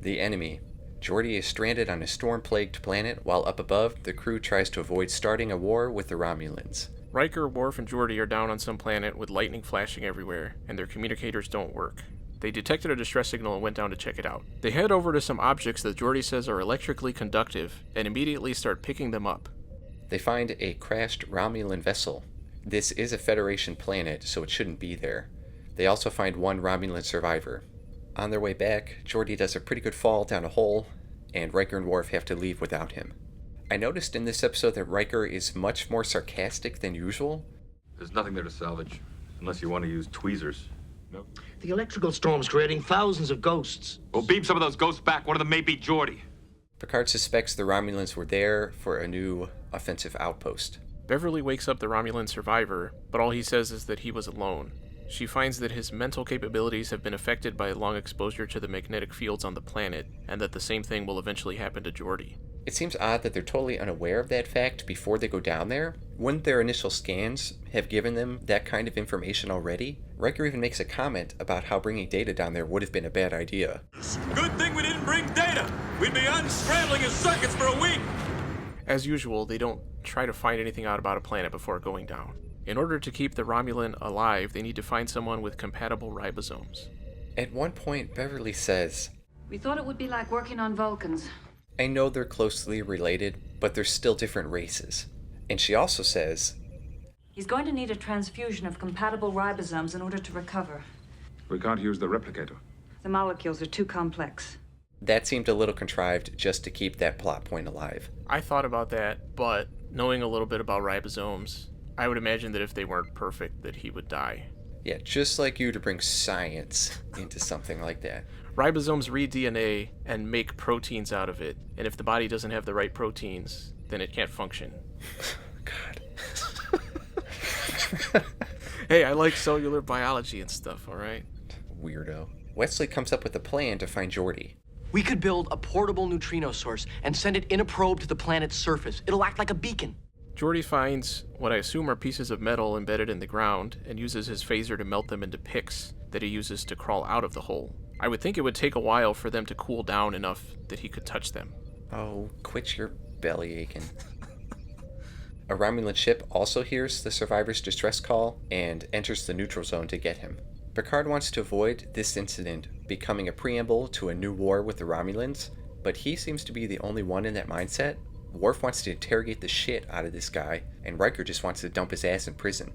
The enemy. Geordi is stranded on a storm-plagued planet, while up above, the crew tries to avoid starting a war with the Romulans. Riker, Worf, and Geordi are down on some planet with lightning flashing everywhere, and their communicators don't work. They detected a distress signal and went down to check it out. They head over to some objects that Geordi says are electrically conductive, and immediately start picking them up. They find a crashed Romulan vessel. This is a Federation planet, so it shouldn't be there. They also find one Romulan survivor. On their way back, Geordi does a pretty good fall down a hole, and Riker and Worf have to leave without him. I noticed in this episode that Riker is much more sarcastic than usual. There's nothing there to salvage, unless you want to use tweezers. No? The electrical storm's creating thousands of ghosts. Well, beam some of those ghosts back. One of them may be Geordi. Picard suspects the Romulans were there for a new offensive outpost. Beverly wakes up the Romulan survivor, but all he says is that he was alone. She finds that his mental capabilities have been affected by long exposure to the magnetic fields on the planet, and that the same thing will eventually happen to Geordi. It seems odd that they're totally unaware of that fact before they go down there. Wouldn't their initial scans have given them that kind of information already? Riker even makes a comment about how bringing Data down there would have been a bad idea. Good thing we didn't bring Data! We'd be unscrambling his circuits for a week! As usual, they don't try to find anything out about a planet before going down. In order to keep the Romulan alive, they need to find someone with compatible ribosomes. At one point, Beverly says, "We thought it would be like working on Vulcans." I know they're closely related, but they're still different races. And she also says, "He's going to need a transfusion of compatible ribosomes in order to recover. We can't use the replicator. The molecules are too complex." That seemed a little contrived just to keep that plot point alive. I thought about that, but knowing a little bit about ribosomes, I would imagine that if they weren't perfect, that he would die. Yeah, just like you to bring science into something like that. Ribosomes read DNA and make proteins out of it, and if the body doesn't have the right proteins, then it can't function. God. Hey, I like cellular biology and stuff, alright? Weirdo. Wesley comes up with a plan to find Geordi. We could build a portable neutrino source and send it in a probe to the planet's surface. It'll act like a beacon. Geordi finds what I assume are pieces of metal embedded in the ground and uses his phaser to melt them into picks that he uses to crawl out of the hole. I would think it would take a while for them to cool down enough that he could touch them. Oh, quit your belly aching. A Romulan ship also hears the survivor's distress call and enters the neutral zone to get him. Picard wants to avoid this incident becoming a preamble to a new war with the Romulans, but he seems to be the only one in that mindset. Worf wants to interrogate the shit out of this guy, and Riker just wants to dump his ass in prison.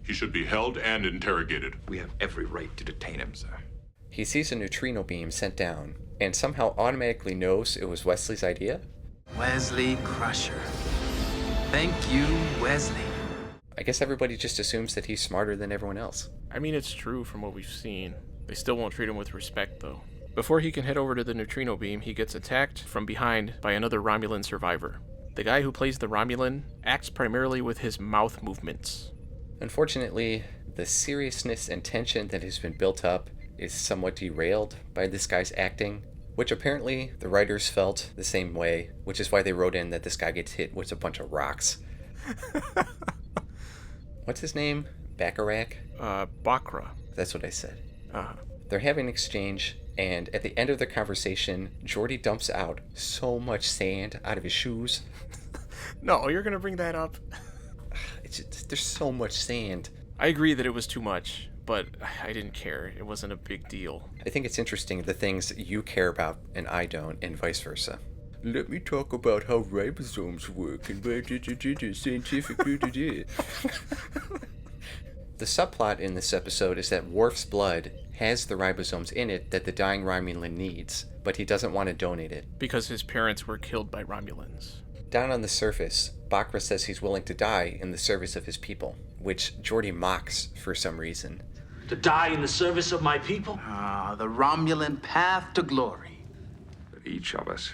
He should be held and interrogated. We have every right to detain him, sir. He sees a neutrino beam sent down, and somehow automatically knows it was Wesley's idea. Wesley Crusher. Thank you, Wesley. I guess everybody just assumes that he's smarter than everyone else. I mean, it's true from what we've seen. They still won't treat him with respect, though. Before he can head over to the neutrino beam, he gets attacked from behind by another Romulan survivor. The guy who plays the Romulan acts primarily with his mouth movements. Unfortunately, the seriousness and tension that has been built up is somewhat derailed by this guy's acting, which apparently the writers felt the same way, which is why they wrote in that this guy gets hit with a bunch of rocks. What's his name? Bacharach? Bakra. That's what I said. Uh-huh. They're having an exchange, and at the end of their conversation, Geordi dumps out so much sand out of his shoes. No, you're gonna bring that up? There's so much sand. I agree that it was too much, but I didn't care. It wasn't a big deal. I think it's interesting the things you care about and I don't, and vice versa. Let me talk about how ribosomes work and scientific. The subplot in this episode is that Worf's blood has the ribosomes in it that the dying Romulan needs, but he doesn't want to donate it. Because his parents were killed by Romulans. Down on the surface, Bakra says he's willing to die in the service of his people, which Geordi mocks for some reason. To die in the service of my people? Ah, the Romulan path to glory. But each of us,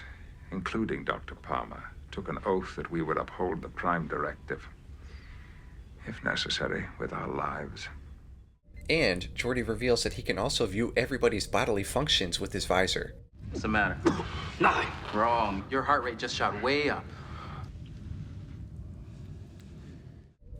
including Dr. Palmer, took an oath that we would uphold the Prime Directive, if necessary, with our lives. And Geordi reveals that he can also view everybody's bodily functions with his visor. What's the matter? Nothing. Wrong. Your heart rate just shot way up.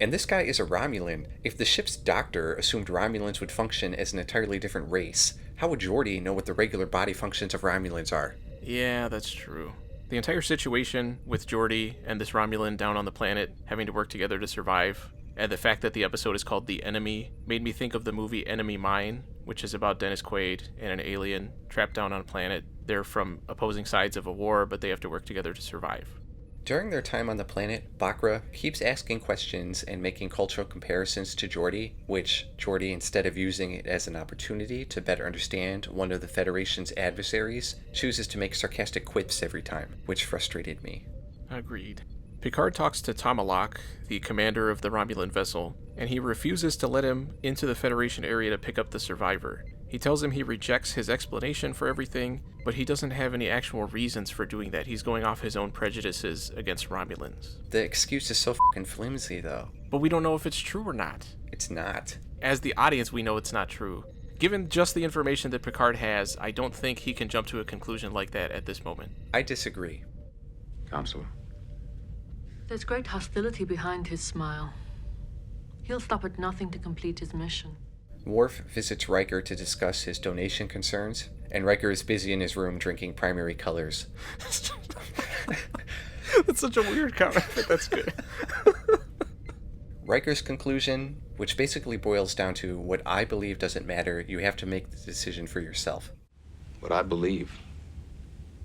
And this guy is a Romulan. If the ship's doctor assumed Romulans would function as an entirely different race, how would Geordi know what the regular body functions of Romulans are? Yeah, that's true. The entire situation with Geordi and this Romulan down on the planet having to work together to survive, and the fact that the episode is called The Enemy, made me think of the movie Enemy Mine, which is about Dennis Quaid and an alien trapped down on a planet. They're from opposing sides of a war, but they have to work together to survive. During their time on the planet, Bakra keeps asking questions and making cultural comparisons to Geordi, which Geordi, instead of using it as an opportunity to better understand one of the Federation's adversaries, chooses to make sarcastic quips every time, which frustrated me. Agreed. Picard talks to Tomalak, the commander of the Romulan vessel, and he refuses to let him into the Federation area to pick up the survivor. He tells him he rejects his explanation for everything, but he doesn't have any actual reasons for doing that. He's going off his own prejudices against Romulans. The excuse is so fucking flimsy, though. But we don't know if it's true or not. It's not. As the audience, we know it's not true. Given just the information that Picard has, I don't think he can jump to a conclusion like that at this moment. I disagree. Counselor? There's great hostility behind his smile. He'll stop at nothing to complete his mission. Worf visits Riker to discuss his donation concerns, and Riker is busy in his room drinking primary colors. That's such a weird comment, but that's good. Riker's conclusion, which basically boils down to what I believe doesn't matter, you have to make the decision for yourself, What I believe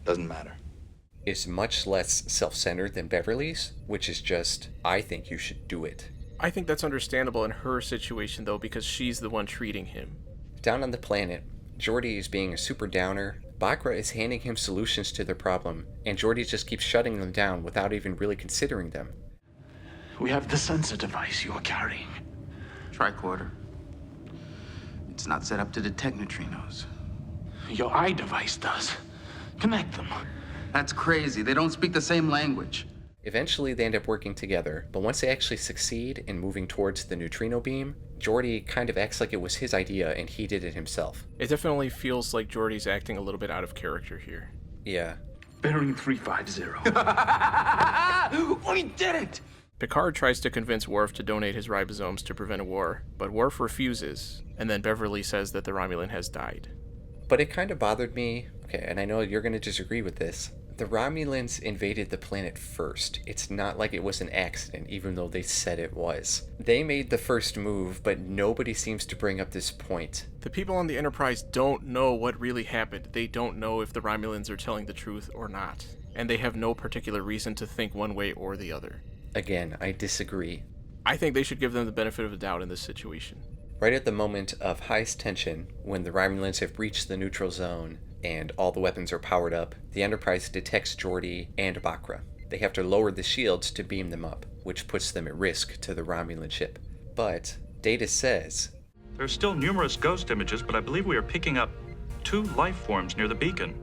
doesn't matter. is much less self-centered than Beverly's, which is just, I think you should do it. I think that's understandable in her situation, though, because she's the one treating him. Down on the planet, Geordi is being a super downer, Bakra is handing him solutions to their problem, and Geordi just keeps shutting them down without even really considering them. We have the sensor device you're carrying. Tricorder. It's not set up to detect neutrinos. Your eye device does. Connect them. That's crazy. They don't speak the same language. Eventually they end up working together, but once they actually succeed in moving towards the neutrino beam, Geordi kind of acts like it was his idea and he did it himself. It definitely feels like Geordi's acting a little bit out of character here. Yeah. Bearing 350. We did it! Picard tries to convince Worf to donate his ribosomes to prevent a war, but Worf refuses, and then Beverly says that the Romulan has died. But it kind of bothered me, okay, and I know you're going to disagree with this. The Romulans invaded the planet first. It's not like it was an accident, even though they said it was. They made the first move, but nobody seems to bring up this point. The people on the Enterprise don't know what really happened. They don't know if the Romulans are telling the truth or not. And they have no particular reason to think one way or the other. Again, I disagree. I think they should give them the benefit of the doubt in this situation. Right at the moment of highest tension, when the Romulans have reached the neutral zone, and all the weapons are powered up, the Enterprise detects Geordi and Bakra. They have to lower the shields to beam them up, which puts them at risk to the Romulan ship. But Data says, "There are still numerous ghost images, but I believe we are picking up 2 life forms near the beacon."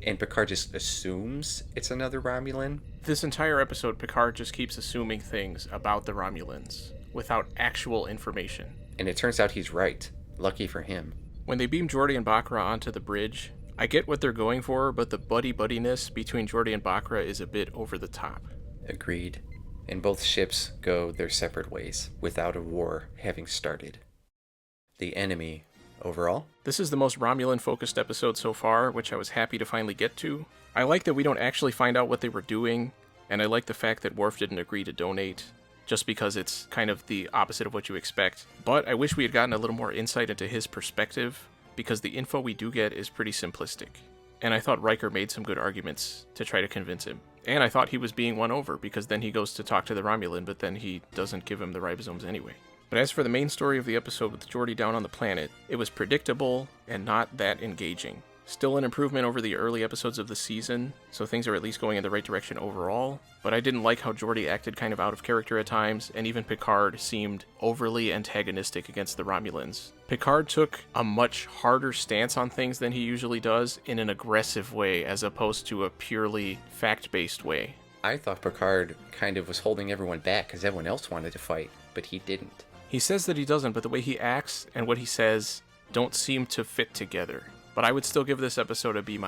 And Picard just assumes it's another Romulan. This entire episode, Picard just keeps assuming things about the Romulans, without actual information. And it turns out he's right. Lucky for him. When they beam Geordi and Bakra onto the bridge, I get what they're going for, but the buddy-buddiness between Geordi and Bakra is a bit over the top. Agreed. And both ships go their separate ways, without a war having started. The Enemy, overall? This is the most Romulan-focused episode so far, which I was happy to finally get to. I like that we don't actually find out what they were doing, and I like the fact that Worf didn't agree to donate, just because it's kind of the opposite of what you expect. But I wish we had gotten a little more insight into his perspective, because the info we do get is pretty simplistic. And I thought Riker made some good arguments to try to convince him. And I thought he was being won over, because then he goes to talk to the Romulan, but then he doesn't give him the ribosomes anyway. But as for the main story of the episode with Geordi down on the planet, it was predictable and not that engaging. Still an improvement over the early episodes of the season, so things are at least going in the right direction overall, but I didn't like how Geordi acted kind of out of character at times, and even Picard seemed overly antagonistic against the Romulans. Picard took a much harder stance on things than he usually does, in an aggressive way, as opposed to a purely fact-based way. I thought Picard kind of was holding everyone back because everyone else wanted to fight, but he didn't. He says that he doesn't, but the way he acts and what he says don't seem to fit together. But I would still give this episode a B-.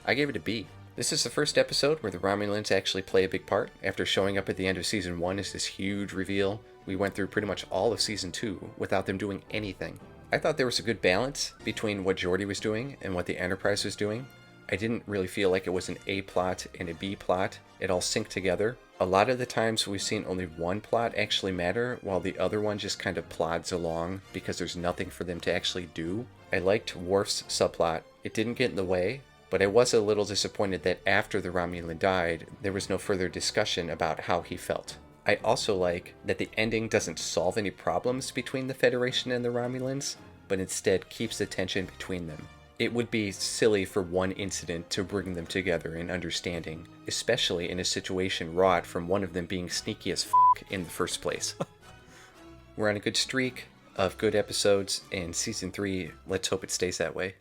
I gave it a B. This is the first episode where the Romulans actually play a big part. After showing up at the end of Season 1 as this huge reveal, We went through pretty much all of Season 2 without them doing anything. I thought there was a good balance between what Geordi was doing and what the Enterprise was doing. I didn't really feel like it was an A plot and a B plot. It all synced together. A lot of the times we've seen only one plot actually matter, while the other one just kind of plods along because there's nothing for them to actually do. I liked Worf's subplot. It didn't get in the way, but I was a little disappointed that after the Romulan died, there was no further discussion about how he felt. I also like that the ending doesn't solve any problems between the Federation and the Romulans, but instead keeps the tension between them. It would be silly for one incident to bring them together in understanding, especially in a situation wrought from one of them being sneaky as in the first place. We're on a good streak of good episodes, and Season 3, let's hope it stays that way.